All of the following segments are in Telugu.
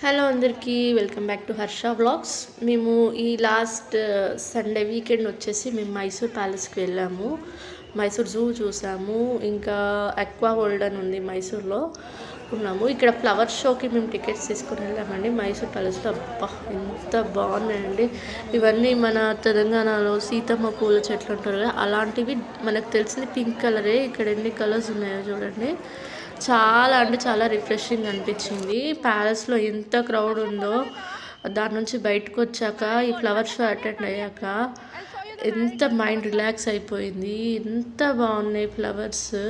హలో అందరికీ welcome back to Harsha vlogs. మేము ఈ లాస్ట్ సండే వీకెండ్ వచ్చేసి మేము మైసూర్ ప్యాలెస్కి వెళ్ళాము. మైసూర్ జూ చూసాము. ఇంకా అక్వా వరల్డ్ అని ఉంది మైసూర్లో ఉన్నాము. ఇక్కడ ఫ్లవర్ షోకి మేము టికెట్స్ తీసుకుని వెళ్ళామండి మైసూర్ ప్యాలెస్లో. అబ్బా ఎంత బాగున్నాయండి. ఇవన్నీ మన తెలంగాణలో సీతమ్మ పూల చెట్లు ఉంటారు కదా, అలాంటివి. మనకు తెలిసింది పింక్ కలరే. ఇక్కడ ఎన్ని కలర్స్ ఉన్నాయో చూడండి. చాలా అంటే చాలా రిఫ్రెషింగ్ అనిపించింది. ప్యాలెస్లో ఎంత క్రౌడ్ ఉందో, దాని నుంచి బయటకు వచ్చాక ఈ ఫ్లవర్ షో అటెండ్ అయ్యాక ఎంత మైండ్ రిలాక్స్ అయిపోయింది. ఎంత బాగున్నాయి ఫ్లవర్స్.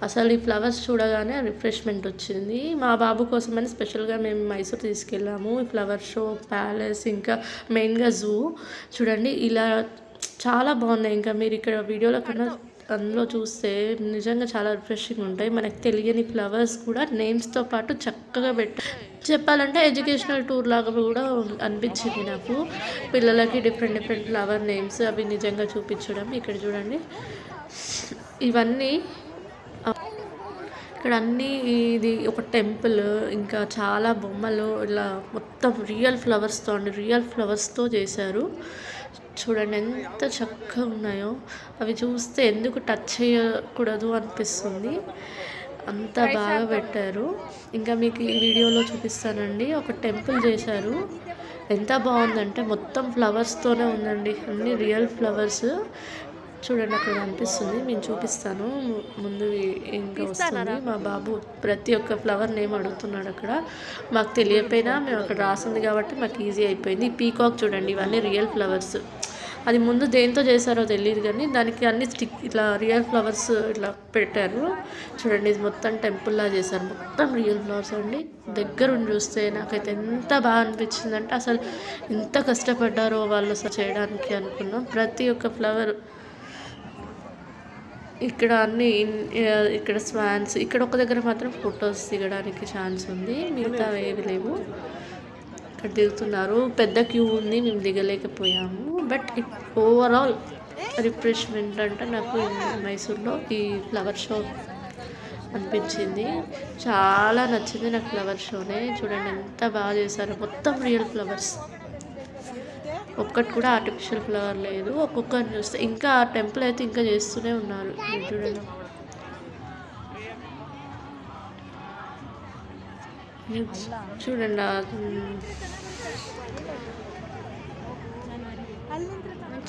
అసలు ఈ ఫ్లవర్స్ చూడగానే రిఫ్రెష్మెంట్ వచ్చింది. మా బాబు కోసమని స్పెషల్గా మేము మైసూర్ తీసుకెళ్ళాము. ఈ ఫ్లవర్ షో, ప్యాలెస్, ఇంకా మెయిన్గా జూ చూడండి. ఇలా చాలా బాగున్నాయి. ఇంకా మీరు ఇక్కడ వీడియోలో కన్నా అందులో చూస్తే నిజంగా చాలా రిఫ్రెషింగ్ ఉంటాయి. మనకు తెలియని ఫ్లవర్స్ కూడా నేమ్స్తో పాటు చక్కగా చెప్పాలంటే ఎడ్యుకేషనల్ టూర్ లాగా కూడా అనిపించింది నాకు. పిల్లలకి డిఫరెంట్ ఫ్లవర్ నేమ్స్ అవి నిజంగా చూపించడం. ఇక్కడ చూడండి, ఇవన్నీ ఇక్కడ అన్నీ ఇది ఒక టెంపుల్, ఇంకా చాలా బొమ్మలు ఇలా మొత్తం రియల్ ఫ్లవర్స్తో చేశారు. చూడండి ఎంత చక్కగా ఉన్నాయో. అవి చూస్తే ఎందుకు టచ్ చేయకూడదు అనిపిస్తుంది, అంత బాగా పెట్టారు. ఇంకా మీకు ఈ వీడియోలో చూపిస్తానండి. ఒక టెంపుల్ చేశారు. ఎంత బాగుందంటే మొత్తం ఫ్లవర్స్తోనే ఉందండి. అన్ని రియల్ ఫ్లవర్స్. చూడండి అక్కడ అనిపిస్తుంది, నేను చూపిస్తాను ముందు. ఇంకా వస్తుంది. మా బాబు ప్రతి ఒక్క ఫ్లవర్ నేమ్ అడుగుతున్నాడు. అక్కడ మాకు తెలియకపోయినా మేము అక్కడ రాసింది కాబట్టి మాకు ఈజీ అయిపోయింది. ఈ పీకాక్ చూడండి, ఇవన్నీ రియల్ ఫ్లవర్స్. అది ముందు దేంతో చేశారో తెలియదు కానీ దానికి అన్ని ఇట్లా రియల్ ఫ్లవర్స్ ఇట్లా పెట్టారు. చూడండి, ఇది మొత్తం టెంపుల్లా చేశారు. మొత్తం రియల్ ఫ్లవర్స్ అండి. దగ్గరుండి చూస్తే నాకైతే ఎంత బాగా అనిపించిందంటే అసలు ఎంత కష్టపడ్డారో వాళ్ళు అసలు చేయడానికి అనుకున్నాం. ప్రతి ఒక్క ఫ్లవర్ ఇక్కడ అన్ని ఇక్కడ స్వాన్స్, ఇక్కడ ఒక దగ్గర మాత్రం ఫొటోస్ దిగడానికి ఛాన్స్ ఉంది, మిగతా ఏవి లేవు. ఇక్కడ దిగుతున్నారు. పెద్ద క్యూ ఉంది, మేము దిగలేకపోయాము. బట్ ఓవరాల్ రిఫ్రెష్మెంట్ అంటే నాకు మైసూర్లో ఈ ఫ్లవర్ షో అనిపించింది. చాలా నచ్చింది నాకు ఫ్లవర్ షోనే. చూడండి ఎంత బాగా చేశారు. మొత్తం రియల్ ఫ్లవర్స్, ఒక్కటి కూడా ఆర్టిఫిషియల్ ఫ్లవర్ లేదు. ఒక్కొక్కరిని చూస్తే ఇంకా ఆ టెంపుల్ అయితే ఇంకా చేస్తూనే ఉన్నారు. చూడండి, చూడండి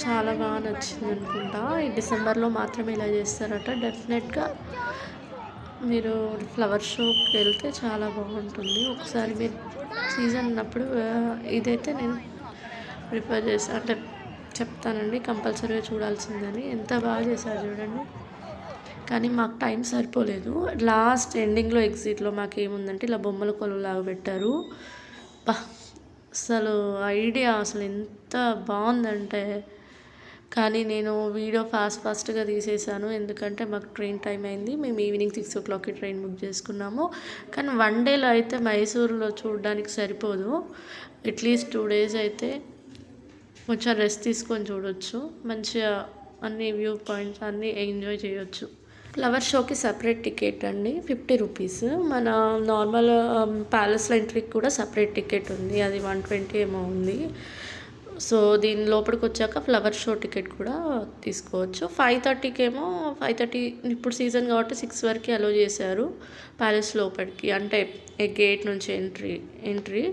చాలా బాగా నచ్చింది అనుకుంటా. ఈ డిసెంబర్లో మాత్రమే ఇలా చేస్తారట. డెఫినెట్గా మీరు ఫ్లవర్ షోకి వెళ్తే చాలా బాగుంటుంది. ఒకసారి మీరు సీజన్ ఉన్నప్పుడు ఇదైతే నేను ప్రిఫర్ చేస్తాను, అంటే చెప్తానండి, కంపల్సరీగా చూడాల్సిందని. ఎంత బాగా చేశారు చూడండి. కానీ మాకు టైం సరిపోలేదు. లాస్ట్ ఎండింగ్లో ఎగ్జిట్లో మాకు ఏముందంటే ఇలా బొమ్మల కొలువులాగా పెట్టారు. అసలు ఐడియా అసలు ఎంత బాగుందంటే, కానీ నేను వీడియో ఫాస్ట్గా తీసేసాను. ఎందుకంటే మాకు ట్రైన్ టైం అయింది. మేము ఈవినింగ్ 6 o'clockకి ట్రైన్ బుక్ చేసుకున్నాము. కానీ 1 dayలో అయితే మైసూర్లో చూడడానికి సరిపోదు. అట్లీస్ట్ 2 days అయితే కొంచెం రెస్ట్ తీసుకొని చూడొచ్చు. మంచిగా అన్ని వ్యూ పాయింట్స్ అన్నీ ఎంజాయ్ చేయొచ్చు. ఫ్లవర్ షోకి సపరేట్ టికెట్ అండి, 50 rupees. మన నార్మల్ ప్యాలెస్లో ఎంట్రీకి కూడా సపరేట్ టికెట్ ఉంది, అది 120 ఏమో ఉంది. సో దీని లోపలికి వచ్చాక ఫ్లవర్ షో టికెట్ కూడా తీసుకోవచ్చు. 5:30కి ఏమో 5:30 ఇప్పుడు సీజన్ కాబట్టి 6 వరకు అలో చేశారు ప్యాలెస్ లోపలికి, అంటే గేట్ నుంచి ఎంట్రీ.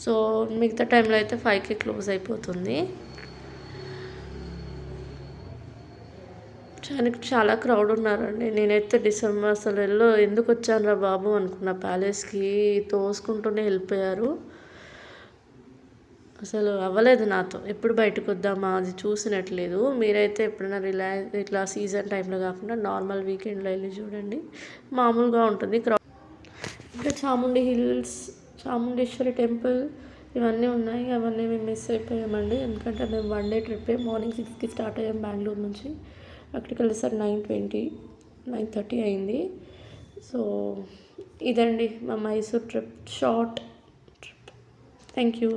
సో మిగతా టైంలో అయితే 5కి క్లోజ్ అయిపోతుంది. చాలా క్రౌడ్ ఉన్నారండి. నేనైతే డిసెంబర్ అసలు ఎందుకు వచ్చాను రా బాబు అనుకున్న. ప్యాలెస్కి తోసుకుంటూనే వెళ్ళిపోయారు. అసలు అవ్వలేదు నాతో. ఎప్పుడు బయటకు వద్దామా అది చూసినట్లేదు. మీరైతే ఎప్పుడైనా ఇట్లా సీజన్ టైంలో కాకుండా నార్మల్ వీకెండ్లో వెళ్ళి చూడండి, మామూలుగా ఉంటుంది క్రౌడ్. ఇంకా చాముండి హిల్స్, చాముండేశ్వరి టెంపుల్ ఇవన్నీ ఉన్నాయి. అవన్నీ మేము మిస్ అయిపోయామండి. ఎందుకంటే మేము 1 day ట్రిప్పే. మార్నింగ్ 6కి స్టార్ట్ అయ్యాం బెంగళూరు నుంచి. అక్కడికి వెళ్ళేసరికి 9:30 అయింది. సో ఇదండి మా Mysore trip, short trip. Thank you.